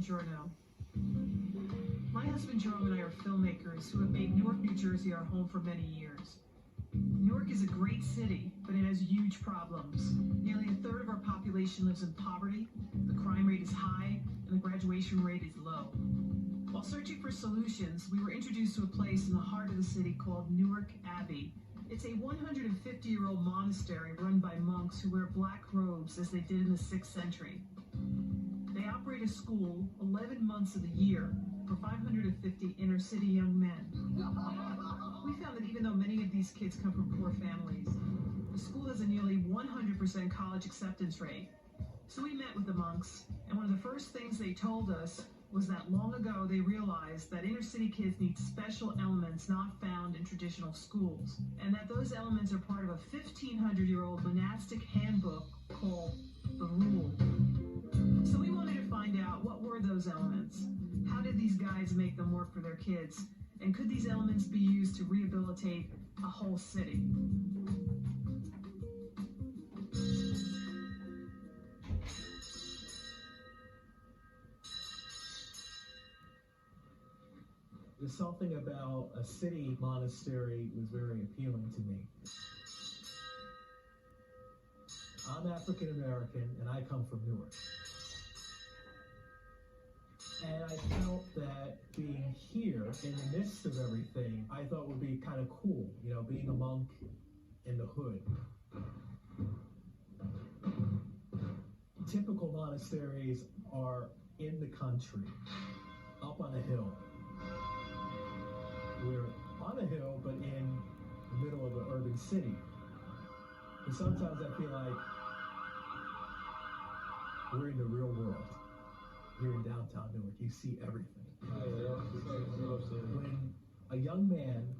Buongiorno. My husband Jerome and I are filmmakers who have made Newark, New Jersey our home for many years. Newark is a great city, but it has huge problems. Nearly a third of our population lives in poverty, the crime rate is high, and the graduation rate is low. While searching for solutions, we were introduced to a place in the heart of the city called Newark Abbey. It's a 150-year-old monastery run by monks who wear black robes as they did in the 6th century. They operate a school 11 months of the year for 550 inner-city young men. We found that even though many of these kids come from poor families, the school has a nearly 100% college acceptance rate. So we met with the monks, and one of the first things they told us was that long ago they realized that inner-city kids need special elements not found in traditional schools, and that those elements are part of a 1,500-year-old monastic handbook called the Rule. So we wanted to find out, what were those elements? How did these guys make them work for their kids? And could these elements be used to rehabilitate a whole city? There's something about a city monastery was very appealing to me. I'm African American and I come from Newark. And I felt that being here in the midst of everything, I thought would be kind of cool, you know, being a monk in the hood. Typical monasteries are in the country, up on a hill. We're on a hill, but in the middle of an urban city. And sometimes I feel like we're in the real world. Here in downtown Newark, you see everything. When a young man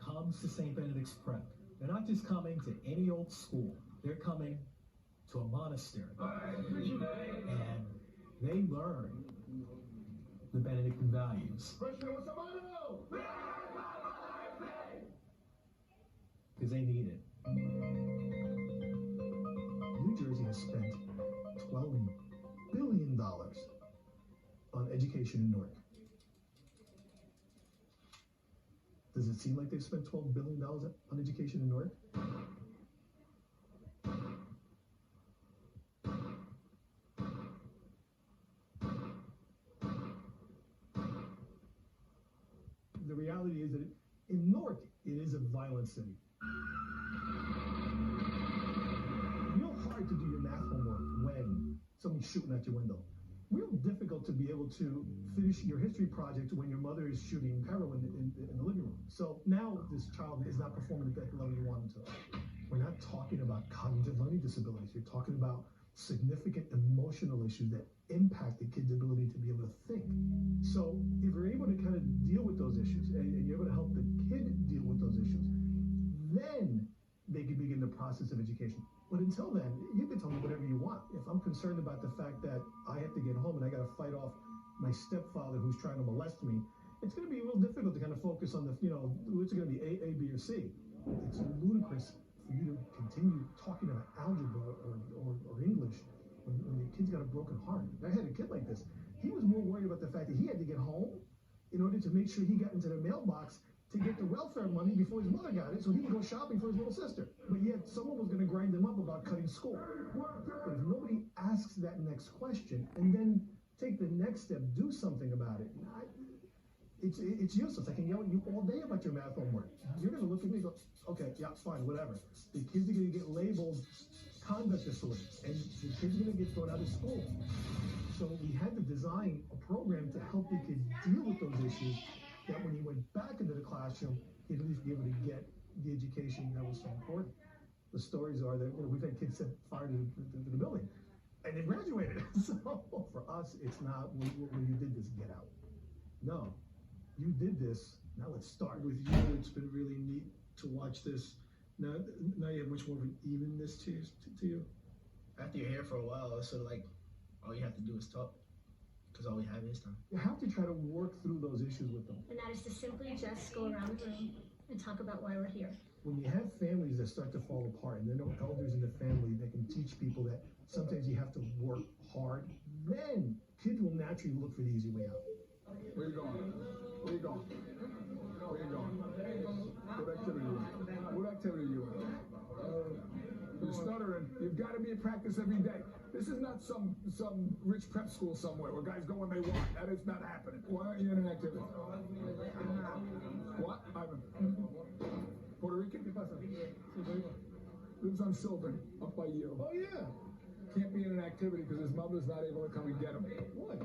comes to St. Benedict's Prep, they're not just coming to any old school, they're coming to a monastery. And they learn the Benedictine values. Because they need it. New Jersey has spent $12 billion on education in Newark. Does it seem like they've spent $12 billion on education in Newark? The reality is that in Newark, it is a violent city. Real hard to do your math homework when someone's shooting at your window. Real difficult to be able to finish your history project when your mother is shooting heroin in the living room. So now this child is not performing at the level you want him to. We're not talking about cognitive learning disabilities. You're talking about significant emotional issues that impact the kid's ability to be able to think. So if we're able to kind of deal with those issues and you're able to help the kid deal with those issues, then they can begin the process of education. But until then, you can tell me whatever you want. If I'm concerned about the fact that I have to get home and I got to fight off my stepfather who's trying to molest me, it's going to be real difficult to kind of focus on the, you know, what's it going to be, A, B, or C. It's ludicrous for you to continue talking about algebra or English when your kid's got a broken heart. I had a kid like this. He was more worried about the fact that he had to get home in order to make sure he got into the mailbox to get the welfare money before his mother got it, so he could go shopping for his little sister. But yet, someone was going to grind him up about cutting school. But if nobody asks that next question, and then take the next step, do something about it, it's useless. I can yell at you all day about your math homework. You're going to look at me and go, okay, yeah, fine, whatever. The kids are going to get labeled conduct disorder, and the kids are going to get thrown out of school. So we had to design a program to help the kid deal with those issues, that when he went back into the classroom, he'd at least be able to get the education that was so important. The stories are that, you know, we've had kids set fire to the building, and they graduated. So for us, it's not, when you did this, get out. No, you did this, now let's start. With you, it's been really neat to watch this. Now you have much more of an evenness to you. After you're here for a while, it's sort of like all you have to do is talk. Because all we have is time. You have to try to work through those issues with them. And that is to simply just go around the room and talk about why we're here. When you have families that start to fall apart and there are no elders in the family that can teach people that sometimes you have to work hard, then kids will naturally look for the easy way out. Where you going? Where you going? Where you going? What activity you in? What activity you in? You're stuttering. You've got to be in practice every day. This is not some rich prep school somewhere where guys go when they want. That is not happening. Why aren't you in an activity? What? Ivan? Puerto Rican? Lives on Sylvan, up by you. Oh yeah. Can't be in an activity because his mother's not able to come and get him. What?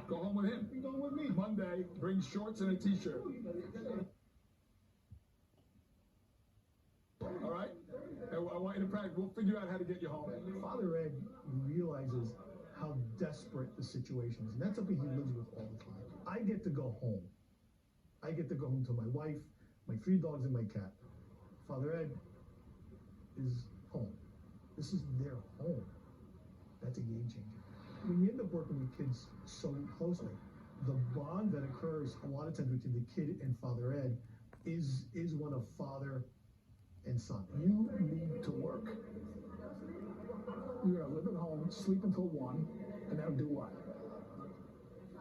Go home with him. You going with me? Monday, bring shorts and a t-shirt. All right? And I want you to practice. We'll figure out how to get you home. Father Ed realizes how desperate the situation is, and that's something he lives with all the time. I get to go home. I get to go home to my wife, my 3 dogs, and my cat. Father Ed is home. This is their home. That's a game changer. When you end up working with kids so closely, the bond that occurs a lot of times between the kid and Father Ed is one of father and son. You need to work. You're going to live at home, sleep until 1, and then do what?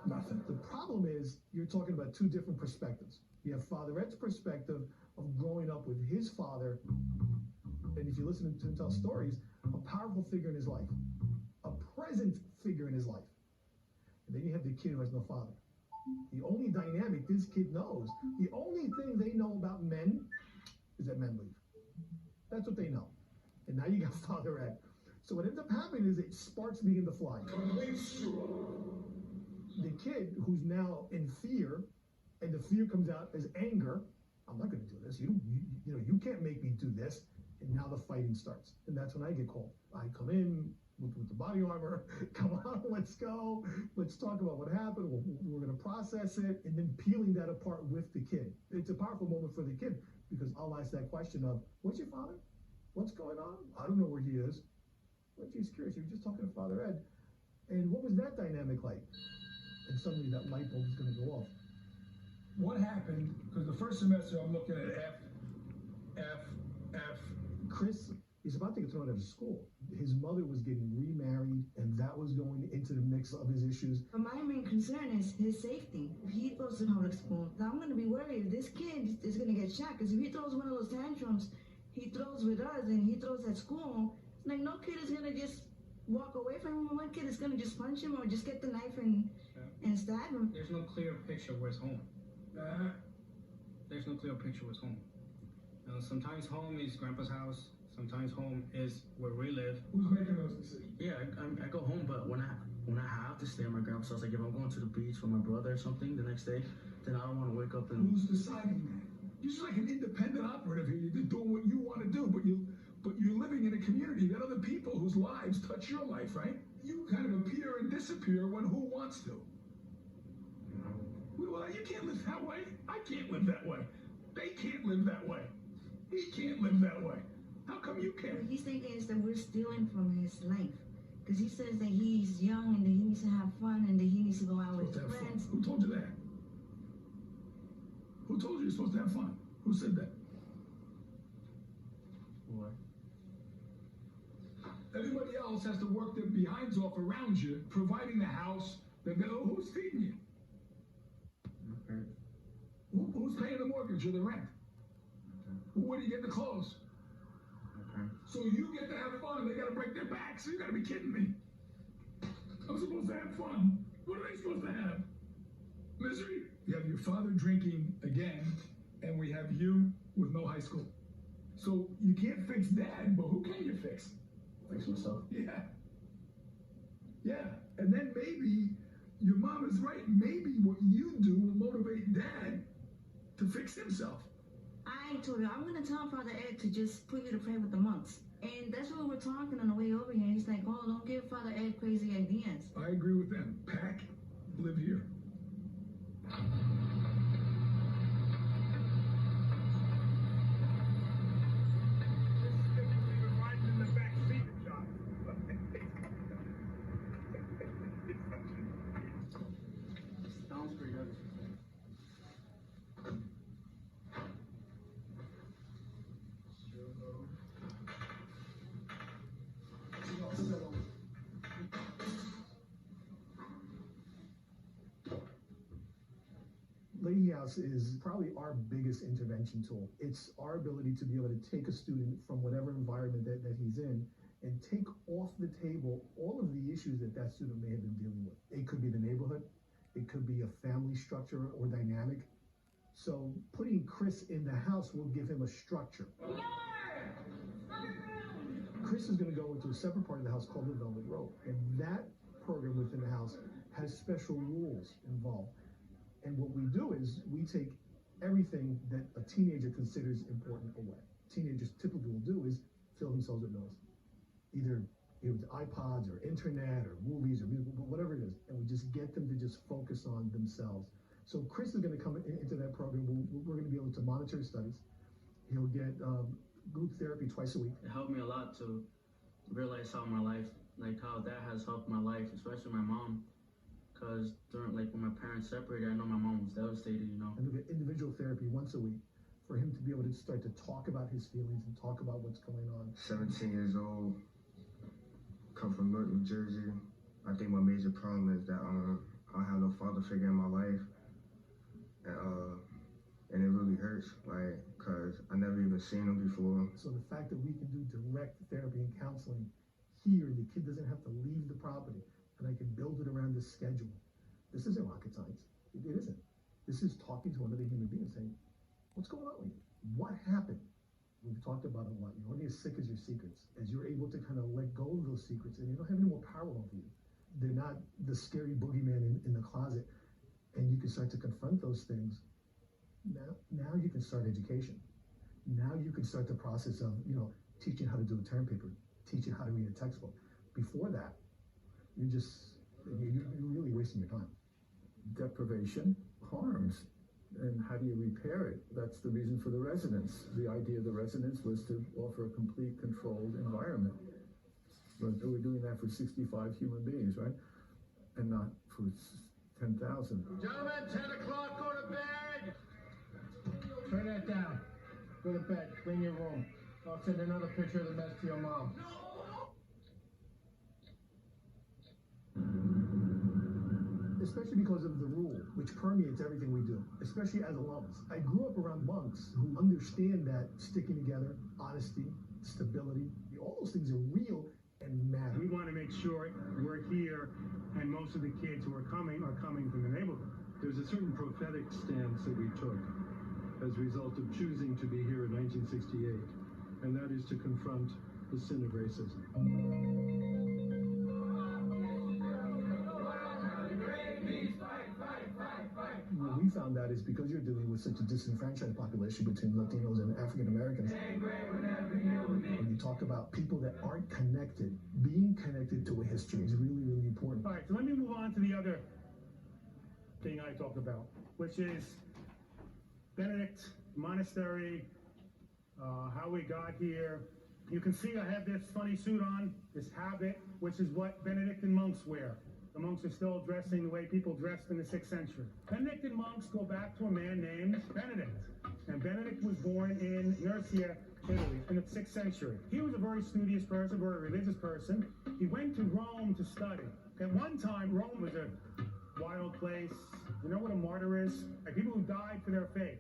Nothing. The problem is you're talking about 2 different perspectives. You have Father Ed's perspective of growing up with his father, and if you listen to him tell stories, a powerful figure in his life, a present figure in his life. And then you have the kid who has no father. The only dynamic this kid knows, the only thing they know about men is that men leave. That's what they know. And now you got Father Ed. So what ends up happening is it sparks begin to fly. The kid who's now in fear, and the fear comes out as anger. I'm not going to do this. You can't make me do this. And now the fighting starts. And that's when I get called. I come in with the body armor. Come on, let's go. Let's talk about what happened. We're going to process it. And then peeling that apart with the kid. It's a powerful moment for the kid because I'll ask that question of, what's your father? What's going on? I don't know where he is. But she's curious. You were just talking to Father Ed. And what was that dynamic like? And suddenly that light bulb is going to go off. What happened? Because the first semester I'm looking at F. Chris is about to get thrown out of school. His mother was getting remarried, and that was going into the mix of his issues. But my main concern is his safety. If he goes to public school, now I'm going to be worried. This kid is going to get shot because if he throws one of those tantrums, he throws with us and he throws at school. Like no kid is going to just walk away from him. One kid is going to just punch him or just get the knife and stab him. There's no clear picture of where's home. There's no clear picture of where's home. Sometimes home is grandpa's house. Sometimes home is where we live. Who's making those decisions? Yeah, I go home, but when I have to stay at my grandpa's house, like if I'm going to the beach with my brother or something the next day, then I don't want to wake up and. Who's deciding that? You're just like an independent operative here. You're just doing what you want to do, but you're living in a community. You got other people whose lives touch your life, right? You kind of appear and disappear when who wants to. Well, you can't live that way. I can't live that way. They can't live that way. He can't live that way. How come you What can? he's thinking is that we're stealing from his life. Because he says that he's young and that he needs to have fun and that he needs to go out with his friends. Who told you that? Who told you you're supposed to have fun? Who said that? What? Everybody else has to work their behinds off around you, providing the house. Who's feeding you? Okay. Who's paying the mortgage or the rent? Where do you get the clothes? Okay. So you get to have fun. They got to break their backs. You got to be kidding me. I'm supposed to have fun. What are they supposed to have? Misery. You have your father drinking again, and we have you with no high school. So you can't fix dad, but who can you fix? Fix myself. Yeah. Yeah. And then maybe your mom is right. Maybe what you do will motivate dad to fix himself. I told her, I'm going to tell Father Ed to just put you to pray with the monks. And that's what we're talking on the way over here. He's like, oh, don't give Father Ed crazy ideas. I agree with them. Pack, live here. Sounds pretty good. House is probably our biggest intervention tool. It's our ability to be able to take a student from whatever environment that he's in and take off the table all of the issues that student may have been dealing with. It could be the neighborhood, it could be a family structure or dynamic. So putting Chris in the house will give him a structure. Chris is going to go into a separate part of the house called the Velvet Rope, and that program within the house has special rules involved. And what we do is we take everything that a teenager considers important away. Teenagers typically will do is fill themselves with noise, either with iPods or internet or movies or music, whatever it is, and we just get them to just focus on themselves. So Chris is going to come into that program. We're going to be able to monitor his studies. He'll get group therapy twice a week. It helped me a lot to realize how my life, like how that has helped my life, especially my mom. Because during, like, when my parents separated, I know my mom was devastated, you know. And we'll get individual therapy once a week for him to be able to start to talk about his feelings and talk about what's going on. 17 years old, come from Newark, New Jersey. I think my major problem is that I don't have no father figure in my life. And it really hurts, like, cause I never even seen him before. So the fact that we can do direct therapy and counseling here, the kid doesn't have to leave the property, and I can build it around this schedule. This isn't rocket science. It isn't. This is talking to another human being saying, what's going on with you? What happened? We've talked about it a lot. You're only as sick as your secrets. As you're able to kind of let go of those secrets and you don't have any more power over you. They're not the scary boogeyman in the closet, and you can start to confront those things. Now you can start education. Now you can start the process of, teaching how to do a term paper, teaching how to read a textbook. Before that, you're really wasting your time. Deprivation harms. And how do you repair it? That's the reason for the residence. The idea of the residence was to offer a complete controlled environment. But we're doing that for 65 human beings, right? And not for 10,000. Gentlemen, 10 o'clock, go to bed! Turn that down. Go to bed. Clean your room. I'll send another picture of the mess to your mom. Especially because of the rule, which permeates everything we do, especially as alums. I grew up around monks who understand that sticking together, honesty, stability, all those things are real and matter. We want to make sure we're here, and most of the kids who are coming from the neighborhood. There's a certain prophetic stance that we took as a result of choosing to be here in 1968, and that is to confront the sin of racism. What we found out is because you're dealing with such a disenfranchised population between Latinos and African Americans, when you talk about people that aren't connected, being connected to a history is really, really important. All right, so let me move on to the other thing I talked about, which is Benedict Monastery, how we got here. You can see I have this funny suit on, this habit, which is what Benedictine monks wear. The monks are still dressing the way people dressed in the 6th century. Benedictine monks go back to a man named Benedict. And Benedict was born in Nursia, Italy, in the 6th century. He was a very studious person, very religious person. He went to Rome to study. At one time, Rome was a wild place. You know what a martyr is? Like people who died for their faith.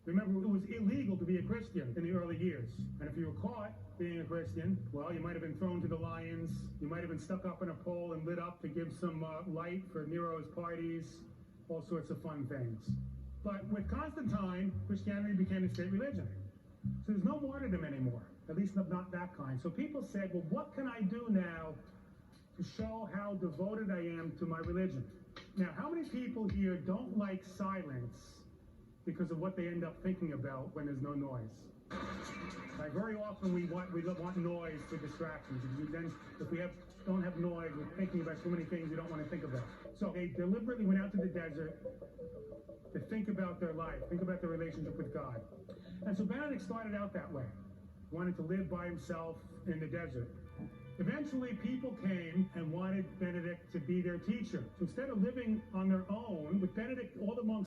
Remember, it was illegal to be a Christian in the early years. And if you were caught being a Christian, well, you might have been thrown to the lions. You might have been stuck up in a pole and lit up to give some light for Nero's parties, all sorts of fun things. But with Constantine, Christianity became the state religion. So there's no martyrdom anymore, at least not that kind. So people said, well, what can I do now to show how devoted I am to my religion? Now, how many people here don't like silence because of what they end up thinking about when there's no noise? Like very often we want noise for distractions. If we don't have noise, we're thinking about so many things we don't want to think about. So they deliberately went out to the desert to think about their life, think about their relationship with God. And so Benedict started out that way, wanted to live by himself in the desert. Eventually, people came and wanted Benedict to be their teacher. So instead of living on their own, with Benedict, all the monks